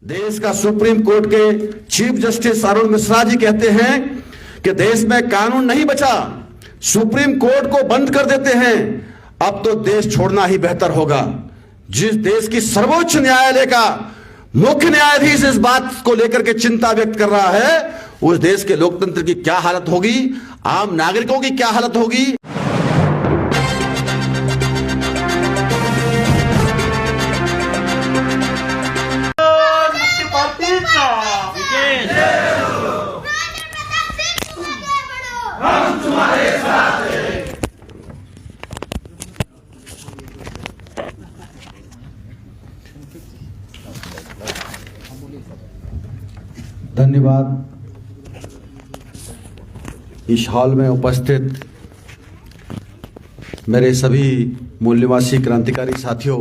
देश का supreme court के चीफ जस्टिस अरुण मिश्रा जी कहते हैं कि देश में कानून नहीं बचा, सुप्रीम कोर्ट को बंद कर देते हैं, अब तो देश छोड़ना ही बेहतर होगा। जिस देश की सर्वोच्च न्यायालय का मुख्य न्यायाधीश इस बात को लेकर के चिंता व्यक्त कर रहा है, उस देश के लोकतंत्र की क्या हालत होगी, आम नागरिकों की क्या हालत होगी। धन्यवाद। इस हॉल में उपस्थित मेरे सभी मूल्यवासी क्रांतिकारी साथियों,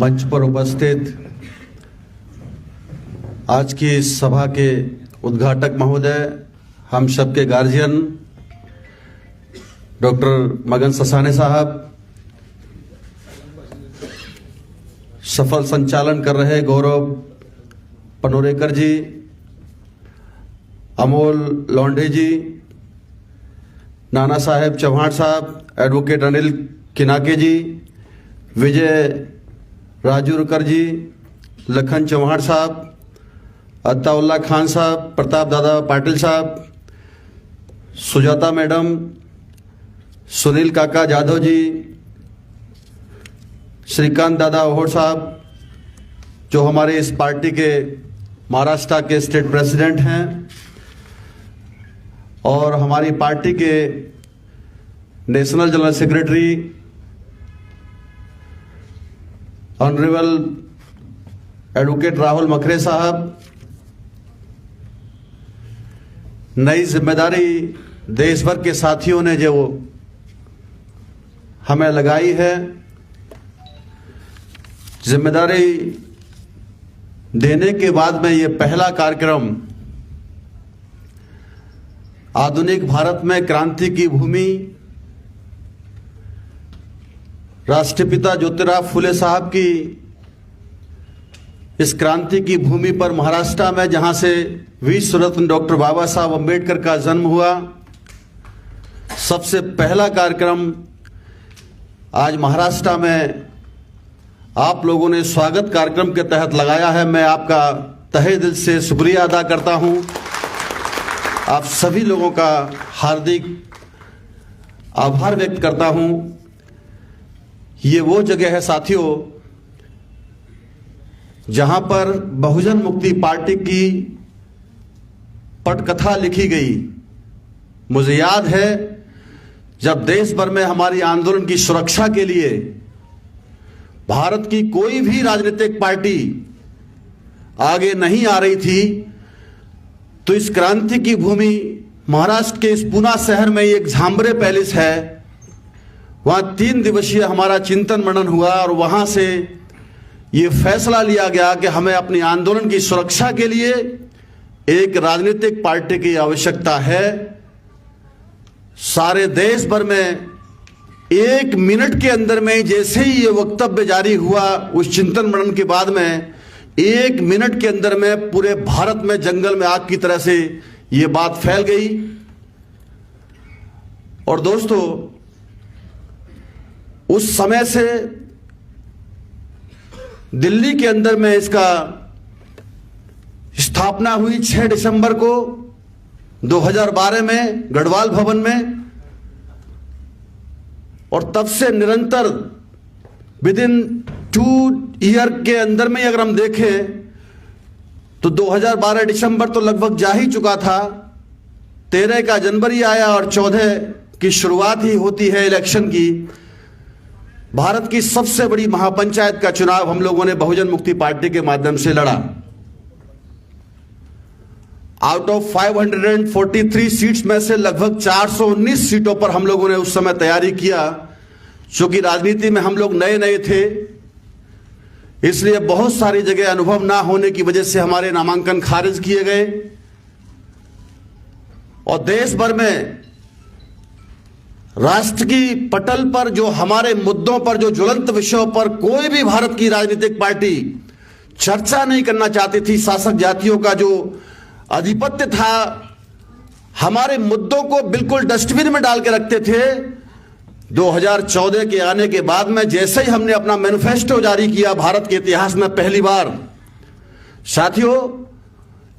मंच पर उपस्थित आज की इस सभा के उद्घाटक महोदय, हम सबके गार्जियन डॉक्टर मगन ससाने साहब, सफल संचालन कर रहे गौरव पनोरेकर जी, अमोल लौंडे जी, नाना साहेब चौहान साहब, एडवोकेट अनिल किनाके जी, विजय राजूरकर जी, लखन चौहान साहब, अत्ताउल्ला खान साहब, प्रताप दादा पाटिल साहब, सुजाता मैडम, सुनील काका जाधव जी, श्रीकांत दादा ओहोर साहब जो हमारे इस पार्टी के महाराष्ट्र के स्टेट प्रेसिडेंट हैं, और हमारी पार्टी के national general secretary honourable advocate Rahul Makhare साहब, नई जिम्मेदारी देश भर के साथियों ने जो हमें लगाई है, जिम्मेदारी देने के बाद में ये पहला कार्यक्रम आधुनिक भारत में क्रांति की भूमि राष्ट्रपिता ज्योतिराव फुले साहब की इस क्रांति की भूमि पर महाराष्ट्र में, जहां से विश्व रत्न डॉक्टर बाबा साहब अम्बेडकर का जन्म हुआ, सबसे पहला कार्यक्रम आज महाराष्ट्र में आप लोगों ने स्वागत कार्यक्रम के तहत लगाया है। मैं आपका तहे दिल से शुक्रिया अदा करता हूं। आप सभी लोगों का हार्दिक आभार व्यक्त करता हूं। ये वो जगह है साथियों जहां पर बहुजन मुक्ति पार्टी की पटकथा लिखी गई। मुझे याद है जब देश भर में हमारी आंदोलन की सुरक्षा के लिए भारत की कोई भी राजनीतिक पार्टी आगे नहीं आ रही थी, तो इस क्रांति की भूमि महाराष्ट्र के इस पुणे शहर में एक झांबरे पैलेस है, वहां 3 दिवसीय हमारा चिंतन मनन हुआ और वहां से ये फैसला लिया गया कि हमें अपनी आंदोलन की सुरक्षा के लिए एक राजनीतिक पार्टी की आवश्यकता है। सारे देश भर में 1 मिनट के अंदर में जैसे ही ये वक्तव्य जारी हुआ, उस चिंतन मनन के बाद में 1 मिनट के अंदर में पूरे भारत में जंगल में आग की तरह से ये बात फैल गई। और दोस्तों, उस समय से दिल्ली के अंदर में इसका स्थापना हुई 6 दिसंबर को 2012 में गढ़वाल भवन में, और तब से निरंतर विद इन 2 ईयर के अंदर में अगर हम देखें तो 2012 दिसंबर तो लगभग जा ही चुका था, 13 का जनवरी आया और 14 की शुरुआत ही होती है इलेक्शन की। भारत की सबसे बड़ी महापंचायत का चुनाव हम लोगों ने बहुजन मुक्ति पार्टी के माध्यम से लड़ा। आउट ऑफ 543 सीट्स में से लगभग 419 सीटों पर हम लोगों ने उस समय तैयारी किया। चूंकि राजनीति में हम लोग नए नए थे, इसलिए बहुत सारी जगह अनुभव ना होने की वजह से हमारे नामांकन खारिज किए गए, और देश भर में राष्ट्र की पटल पर जो हमारे मुद्दों पर, जो ज्वलंत विषयों पर कोई भी भारत की राजनीतिक पार्टी चर्चा नहीं करना चाहती थी। शासक जातियों का जो आधिपत्य था, हमारे मुद्दों को बिल्कुल डस्टबिन में डाल के रखते थे। 2014 के आने के बाद में जैसे ही हमने अपना मैनिफेस्टो जारी किया, भारत के इतिहास में पहली बार, साथियों,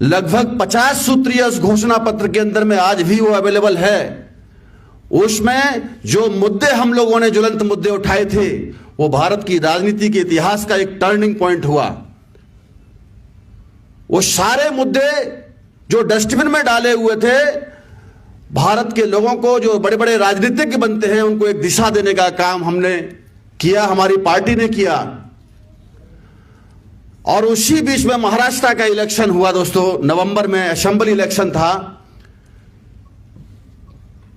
लगभग 50 सूत्रीय उस घोषणा पत्र के अंदर में आज भी वो अवेलेबल है। उसमें जो मुद्दे हम लोगों ने, ज्वलंत मुद्दे उठाए थे, वो भारत की राजनीति के इतिहास का एक टर्निंग पॉइंट हुआ। वो सारे मुद्दे जो डस्टबिन में डाले हुए थे, भारत के लोगों को, जो बड़े बड़े राजनीतिज्ञ बनते हैं, उनको एक दिशा देने का काम हमने किया, हमारी पार्टी ने किया। और उसी बीच में महाराष्ट्र का इलेक्शन हुआ दोस्तों। नवंबर में असेंबली इलेक्शन था।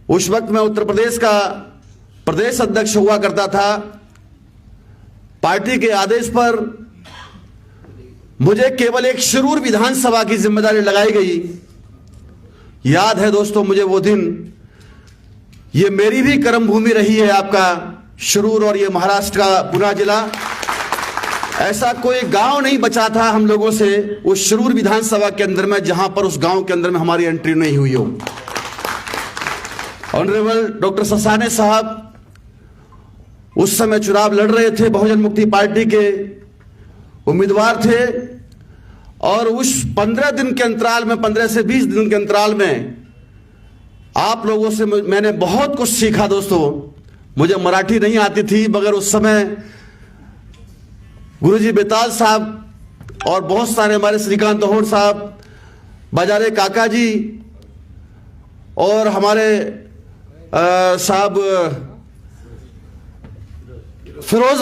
उस वक्त मैं उत्तर प्रदेश का प्रदेश अध्यक्ष हुआ करता था। पार्टी के आदेश पर मुझे केवल एक शिरूर विधानसभा की जिम्मेदारी लगाई गई। याद है दोस्तों मुझे वो दिन। ये मेरी भी कर्म भूमि रही है, आपका शिरूर, और ये महाराष्ट्र का पुणे जिला। ऐसा कोई गांव नहीं बचा था हम लोगों से उस शिरूर विधानसभा के अंदर में जहां पर उस गांव के अंदर में हमारी एंट्री नहीं हुई हो। ऑनरेबल डॉक्टर ससाने साहब उस समय चुनाव लड़ रहे थे, बहुजन मुक्ति पार्टी के उम्मीदवार थे। और उस 15 दिन के अंतराल में, 15 से 20 दिन के अंतराल में आप लोगों से मैंने बहुत कुछ सीखा दोस्तों। मुझे मराठी नहीं आती थी, मगर उस समय गुरुजी बेताल साहब और बहुत सारे हमारे श्रीकांत ओहोर साहब, बाजारे काका जी और हमारे साहब फिरोज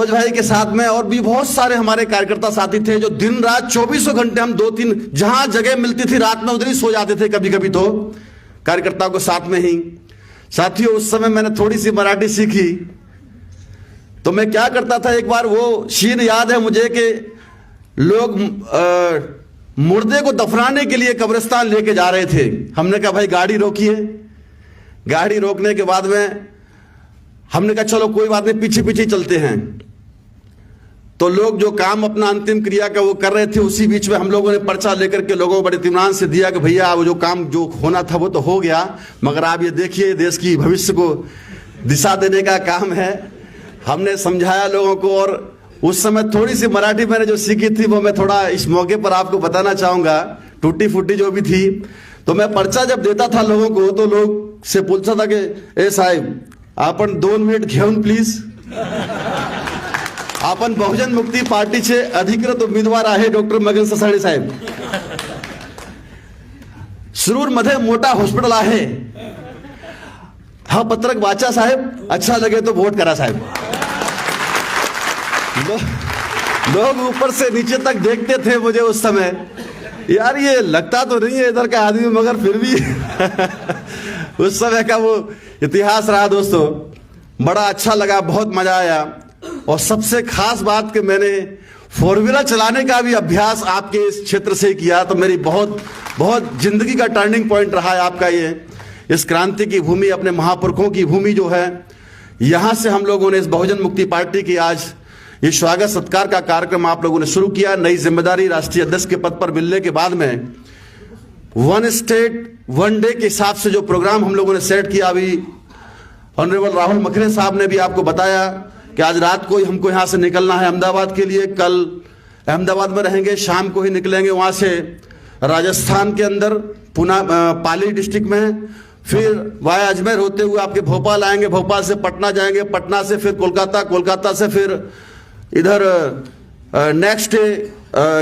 भाई के साथ में और भी बहुत सारे हमारे कार्यकर्ता साथी थे, जो दिन रात 24 घंटे, हम 2-3 जहां जगह मिलती थी रात में उधर ही सो जाते थे कभी कभी, तो कार्यकर्ताओं को साथ में ही। साथियों, उस समय मैंने थोड़ी सी मराठी सीखी, तो मैं क्या करता था, एक बार वो शीन याद है मुझे कि लोग मुर्दे को दफनाने के लिए कब्रिस्तान लेके जा रहे थे। हमने कहा भाई गाड़ी रोकिए। गाड़ी रोकने के बाद में हमने कहा चलो कोई बात नहीं, पीछे पीछे चलते हैं। तो लोग जो काम अपना अंतिम क्रिया का वो कर रहे थे, उसी बीच में हम लोगों ने पर्चा लेकर के लोगों को बड़े इत्मीनान से दिया कि भैया वो जो काम जो होना था वो तो हो गया, मगर आप ये देखिए देश की भविष्य को दिशा देने का काम है। हमने समझाया लोगों को। और उस समय थोड़ी सी मराठी मैंने जो सीखी थी वो मैं थोड़ा इस मौके पर आपको बताना चाहूंगा, टूटी फूटी जो भी थी। तो मैं पर्चा जब देता था लोगों को, तो लोग से पूछता था कि ए साहब आपण 2 मिनिट घेऊन प्लीज, आपण बहुजन मुक्ती पार्टीचे अधिकृत उमेदवार आहे डॉक्टर मगन ससाणे साहेब, शिरूर मध्ये मोठा हॉस्पिटल आहे, हा पत्रक वाचा साहेब, अच्छा लगे तो वोट करा साहेब। लोग ऊपर से नीचे तक देखते थे मुझे उस समय, यार ये लगता तो नहीं है इधर का आदमी, मगर फिर भी उस समय का वो इतिहास रहा दोस्तों। बड़ा अच्छा लगा, बहुत मजा आया। और सबसे खास बात कि मैंने 4 व्हीलर चलाने का भी अभ्यास आपके इस क्षेत्र से किया, तो मेरी बहुत बहुत जिंदगी का टर्निंग पॉइंट रहा है आपका ये। इस क्रांति की भूमि, अपने महापुरुषों की भूमि जो है, यहां से हम लोगों ने इस बहुजन मुक्ति पार्टी की आज ये स्वागत सत्कार का कार्यक्रम आप लोगों ने शुरू किया। नई जिम्मेदारी राष्ट्रीय अध्यक्ष के पद पर मिलने के बाद में 1 स्टेट 1 डे के हिसाब से जो प्रोग्राम हम लोगों ने सेट किया, अभी ऑनरेबल राहुल मखरे साहब ने भी आपको बताया कि आज रात को ही हमको यहाँ से निकलना है अहमदाबाद के लिए। कल अहमदाबाद में रहेंगे, शाम को ही निकलेंगे वहाँ से राजस्थान के अंदर पाली डिस्ट्रिक्ट में, फिर वाया अजमेर होते हुए आपके भोपाल आएंगे, भोपाल से पटना जाएंगे, पटना से फिर कोलकाता, कोलकाता से फिर इधर नेक्स्ट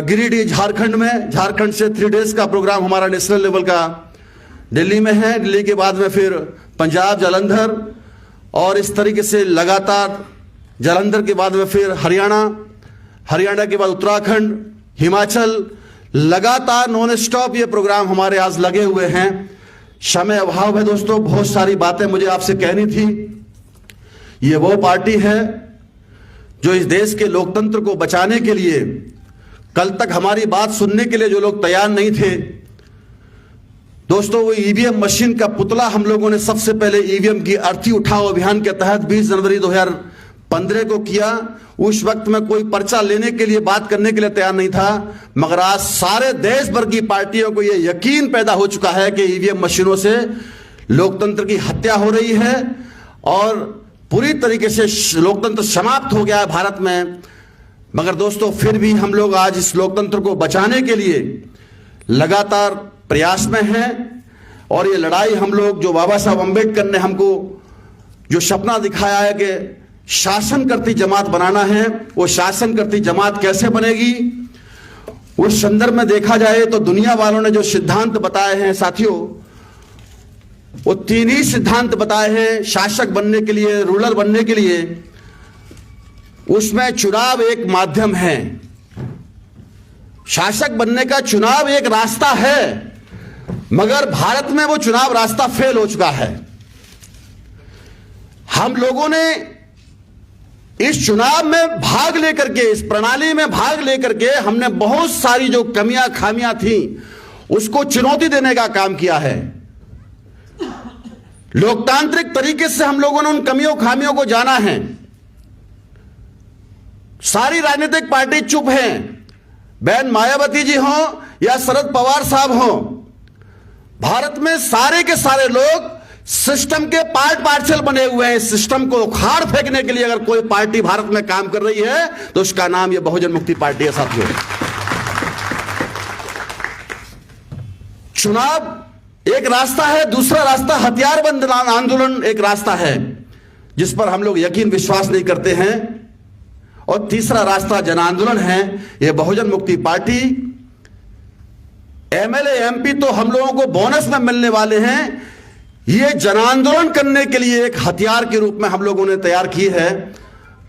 गिरिडीह झारखंड में, झारखंड से 3 डेज का प्रोग्राम हमारा नेशनल लेवल का दिल्ली में है। दिल्ली के बाद में फिर पंजाब, जालंधर, और इस तरीके से लगातार जालंधर के बाद में फिर हरियाणा, हरियाणा के बाद उत्तराखंड, हिमाचल, लगातार नॉन स्टॉप ये प्रोग्राम हमारे आज लगे हुए हैं। समय अभाव है दोस्तों, बहुत सारी बातें मुझे आपसे कहनी थी। ये वो पार्टी है जो इस देश के लोकतंत्र को बचाने के लिए, कल तक हमारी बात सुनने के लिए जो लोग तैयार नहीं थे, दोस्तों, वो ईवीएम मशीन का पुतला हम लोगों ने सबसे पहले ईवीएम की अर्थी उठाओ अभियान के तहत 20 जनवरी 2015 को किया। उस वक्त में कोई पर्चा लेने के लिए, बात करने के लिए तैयार नहीं था, मगर आज सारे देश भर की पार्टियों को यह यकीन पैदा हो चुका है कि ईवीएम मशीनों से लोकतंत्र की हत्या हो रही है और पूरी तरीके से लोकतंत्र समाप्त हो गया है भारत में। मगर दोस्तों, फिर भी हम लोग आज इस लोकतंत्र को बचाने के लिए लगातार प्रयास में हैं और ये लड़ाई हम लोग, जो बाबा साहब अम्बेडकर ने हमको जो सपना दिखाया है कि शासन करती जमात बनाना है, वो शासन करती जमात कैसे बनेगी, उस संदर्भ में देखा जाए तो दुनिया वालों ने जो सिद्धांत बताए हैं साथियों, वो 3 ही सिद्धांत बताए हैं शासक बनने के लिए, रूलर बनने के लिए। उसमें चुनाव एक माध्यम है, शासक बनने का चुनाव एक रास्ता है, मगर भारत में वो चुनाव रास्ता फेल हो चुका है। हम लोगों ने इस चुनाव में भाग लेकर के, इस प्रणाली में भाग लेकर के हमने बहुत सारी जो कमियां खामियां थी उसको चुनौती देने का काम किया है। लोकतांत्रिक तरीके से हम लोगों ने उन कमियों खामियों को जाना है। सारी राजनीतिक पार्टी चुप हैं, बहन मायावती जी हो या शरद पवार साहब हो, भारत में सारे के सारे लोग सिस्टम के पार्ट पार्सल बने हुए हैं। सिस्टम को उखाड़ फेंकने के लिए अगर कोई पार्टी भारत में काम कर रही है तो उसका नाम यह बहुजन मुक्ति पार्टी है साथियों। चुनाव एक रास्ता है, दूसरा रास्ता हथियारबंद आंदोलन एक रास्ता है जिस पर हम लोग यकीन विश्वास नहीं करते हैं, और तीसरा रास्ता जन आंदोलन है। यह बहुजन मुक्ति पार्टी, एमएलए एमपी तो हम लोगों को बोनस में मिलने वाले हैं, ये जन आंदोलन करने के लिए एक हथियार के रूप में हम लोगों ने तैयार की है।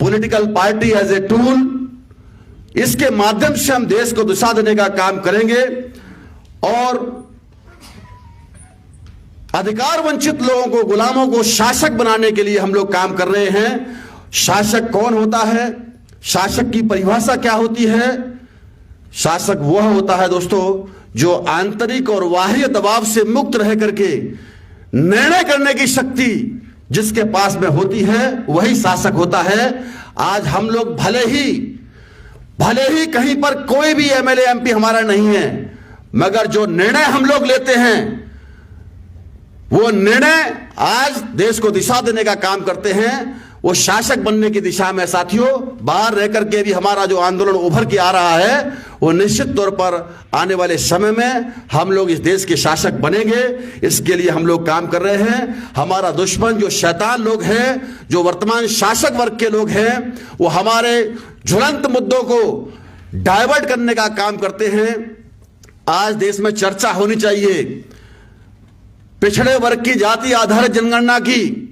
Political party as a tool, इसके माध्यम से हम देश को दिशा देने का काम करेंगे और अधिकार वंचित लोगों को, गुलामों को शासक बनाने के लिए हम लोग काम कर रहे हैं। शासक कौन होता है, शासक की परिभाषा क्या होती है? शासक वह होता है दोस्तों जो आंतरिक और बाह्य दबाव से मुक्त रह करके निर्णय करने की शक्ति जिसके पास में होती है, वही शासक होता है। आज हम लोग भले ही कहीं पर कोई भी एमएलए एमपी हमारा नहीं है, मगर जो निर्णय हम लोग लेते हैं वो निर्णय आज देश को दिशा देने का काम करते हैं, वो शासक बनने की दिशा में। साथियों, बाहर रह करके भी हमारा जो आंदोलन उभर के आ रहा है वो निश्चित तौर पर आने वाले समय में हम लोग इस देश के शासक बनेंगे। इसके लिए हम लोग काम कर रहे हैं। हमारा दुश्मन जो शैतान लोग हैं, जो वर्तमान शासक वर्ग के लोग हैं, वो हमारे ज्वलंत मुद्दों को डाइवर्ट करने का काम करते हैं। आज देश में चर्चा होनी चाहिए पिछड़े वर्ग की जाति आधारित जनगणना की,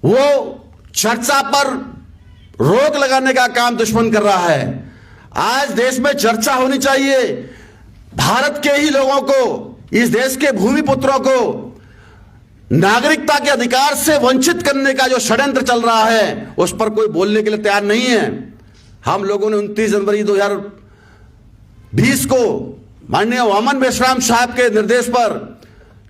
वो चर्चा पर रोक लगाने का काम दुश्मन कर रहा है। आज देश में चर्चा होनी चाहिए भारत के ही लोगों को, इस देश के भूमि पुत्रों को नागरिकता के अधिकार से वंचित करने का जो षड्यंत्र चल रहा है उस पर कोई बोलने के लिए तैयार नहीं है। हम लोगों ने 29 जनवरी 2020 को माननीय वामन मेश्राम साहब के निर्देश पर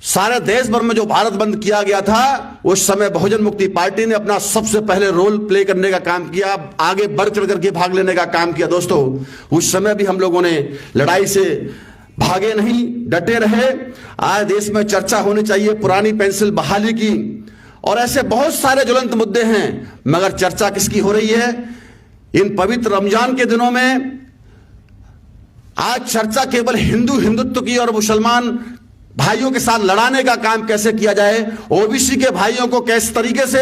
सारे देश भर में जो भारत बंद किया गया था, उस समय बहुजन मुक्ति पार्टी ने अपना सबसे पहले रोल प्ले करने का काम किया, आगे बढ़ चढ़ करके भाग लेने का काम किया। दोस्तों, उस समय भी हम लोगों ने लड़ाई से भागे नहीं, डटे रहे। आज देश में चर्चा होनी चाहिए पुरानी पेंसिल बहाली की, और ऐसे बहुत सारे ज्वलंत मुद्दे हैं, मगर चर्चा किसकी हो रही है? इन पवित्र रमजान के दिनों में आज चर्चा केवल हिंदुत्व की और मुसलमान भाइयों के साथ लड़ाने का काम कैसे किया जाए, ओबीसी के भाइयों को किस तरीके से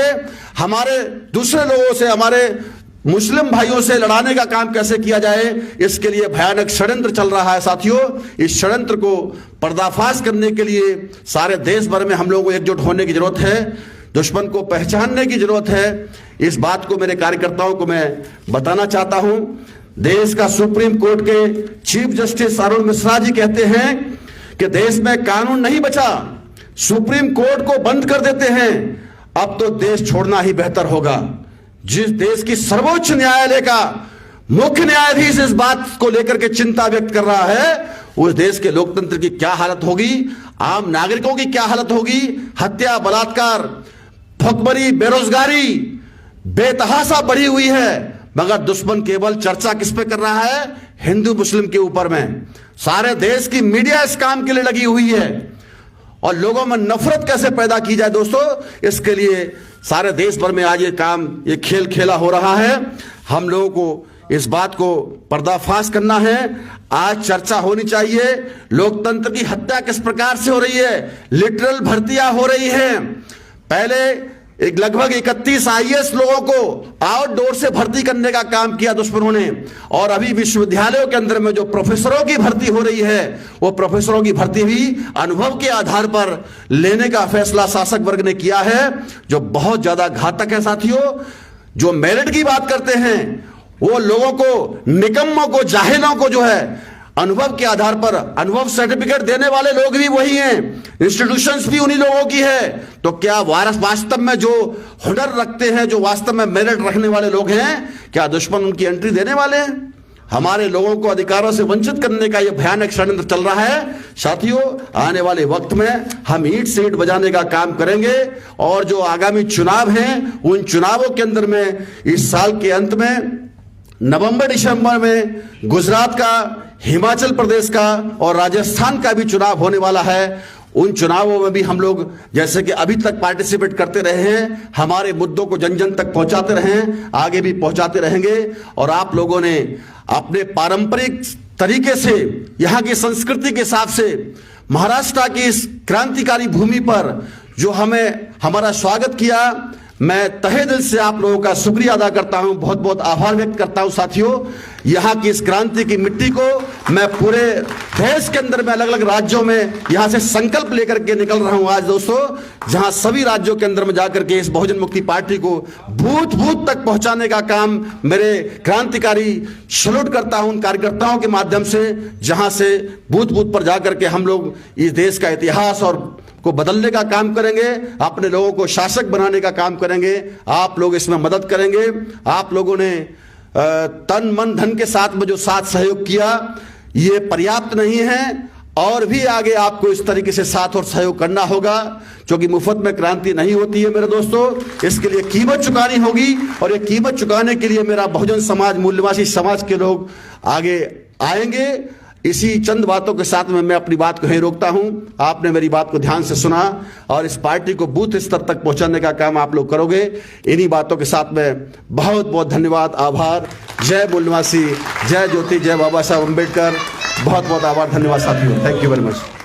हमारे दूसरे लोगों से, हमारे मुस्लिम भाइयों से लड़ाने का काम कैसे किया जाए, इसके लिए भयानक षड्यंत्र चल रहा है। साथियों, इस षड्यंत्र को पर्दाफाश करने के लिए सारे देश भर में हम लोगों को एकजुट होने की जरूरत है, दुश्मन को पहचानने की जरूरत है। इस बात को मेरे कार्यकर्ताओं को मैं बताना चाहता हूं। देश का सुप्रीम कोर्ट के चीफ जस्टिस अरुण मिश्रा जी कहते हैं कि देश में कानून नहीं बचा, सुप्रीम कोर्ट को बंद कर देते हैं, अब तो देश छोड़ना ही बेहतर होगा। जिस देश की सर्वोच्च न्यायालय का मुख्य न्यायाधीश इस बात को लेकर के चिंता व्यक्त कर रहा है, उस देश के लोकतंत्र की क्या हालत होगी, आम नागरिकों की क्या हालत होगी। हत्या, बलात्कार, भुखमरी, बेरोजगारी बेतहाशा बढ़ी हुई है, मगर दुश्मन केवल चर्चा किस पे कर रहा है, हिंदू मुस्लिम के ऊपर में। सारे देश की मीडिया इस काम के लिए लगी हुई है और लोगों में नफरत कैसे पैदा की जाए दोस्तों, इसके लिए सारे देश भर में आज ये खेल खेला हो रहा है। हम लोगों को इस बात को पर्दाफाश करना है। आज चर्चा होनी चाहिए लोकतंत्र की हत्या किस प्रकार से हो रही है। लिटरल भर्तियां हो रही हैं। पहले एक लगभग 31 आईएएस लोगों को आउटडोर से भर्ती करने का काम किया दुश्मनों ने, और अभी विश्वविद्यालयों के अंदर में जो प्रोफेसरों की भर्ती हो रही है, वो प्रोफेसरों की भर्ती भी अनुभव के आधार पर लेने का फैसला शासक वर्ग ने किया है, जो बहुत ज्यादा घातक है साथियों। जो मेरिट की बात करते हैं वो लोगों को, निकम्मों को, जाहिलों को जो है अनुभव के आधार पर अनुभव सर्टिफिकेट देने वाले लोग भी वही हैं, इंस्टीट्यूशंस भी उन्हीं लोगों की है। तो क्या वास्तव में जो हुनर रखते हैं, जो वास्तव में मेरिट रखने वाले लोग हैं, क्या दुश्मन उनकी एंट्री देने वाले हैं? हमारे लोगों को अधिकारों से वंचित करने का यह भयानक षड्यंत्र चल रहा है साथियों। आने वाले वक्त में हम ईंट से ईंट बजाने का काम करेंगे, और जो आगामी चुनाव हैं उन चुनावों के अंदर में इस साल के अंत में नवंबर दिसंबर में गुजरात का, हिमाचल प्रदेश का और राजस्थान का भी चुनाव होने वाला है। उन चुनावों में भी हम लोग जैसे कि अभी तक पार्टिसिपेट करते रहे हैं, हमारे मुद्दों को जन जन तक पहुंचाते रहे हैं, आगे भी पहुंचाते रहेंगे। और आप लोगों ने अपने पारंपरिक तरीके से, यहाँ की संस्कृति के हिसाब से, महाराष्ट्र की इस क्रांतिकारी भूमि पर जो हमारा स्वागत किया, मैं तहे दिल से आप लोगों का शुक्रिया अदा करता हूं, बहुत बहुत आभार व्यक्त करता हूं साथियों। यहाँ की इस क्रांति की मिट्टी को मैं पूरे देश के अंदर में अलग अलग राज्यों में यहाँ से संकल्प लेकर के निकल रहा हूं आज दोस्तों, जहां सभी राज्यों के अंदर में जाकर के इस बहुजन मुक्ति पार्टी को बूथ बूथ तक पहुंचाने का काम मेरे क्रांतिकारी सैल्यूट करता हूं उन कार्यकर्ताओं के माध्यम से, जहां से बूथ बूथ पर जाकर के हम लोग इस देश का इतिहास और को बदलने का काम करेंगे, अपने लोगों को शासक बनाने का काम करेंगे। आप लोग इसमें मदद करेंगे। आप लोगों ने तन मन धन के साथ में जो साथ सहयोग किया, ये पर्याप्त नहीं है, और भी आगे आपको इस तरीके से साथ और सहयोग करना होगा, क्योंकि मुफ्त में क्रांति नहीं होती है मेरे दोस्तों। इसके लिए कीमत चुकानी होगी, और ये कीमत चुकाने के लिए मेरा बहुजन समाज, मूल्यवासी समाज के लोग आगे आएंगे। इसी चंद बातों के साथ में मैं अपनी बात को यहीं रोकता हूं। आपने मेरी बात को ध्यान से सुना और इस पार्टी को बूथ स्तर तक पहुंचाने का काम आप लोग करोगे। इन्हीं बातों के साथ में बहुत बहुत धन्यवाद, आभार। जय मूल्यवासी, जय ज्योति, जय बाबा साहब अम्बेडकर। बहुत बहुत आभार, धन्यवाद साथियों। Thank you very much.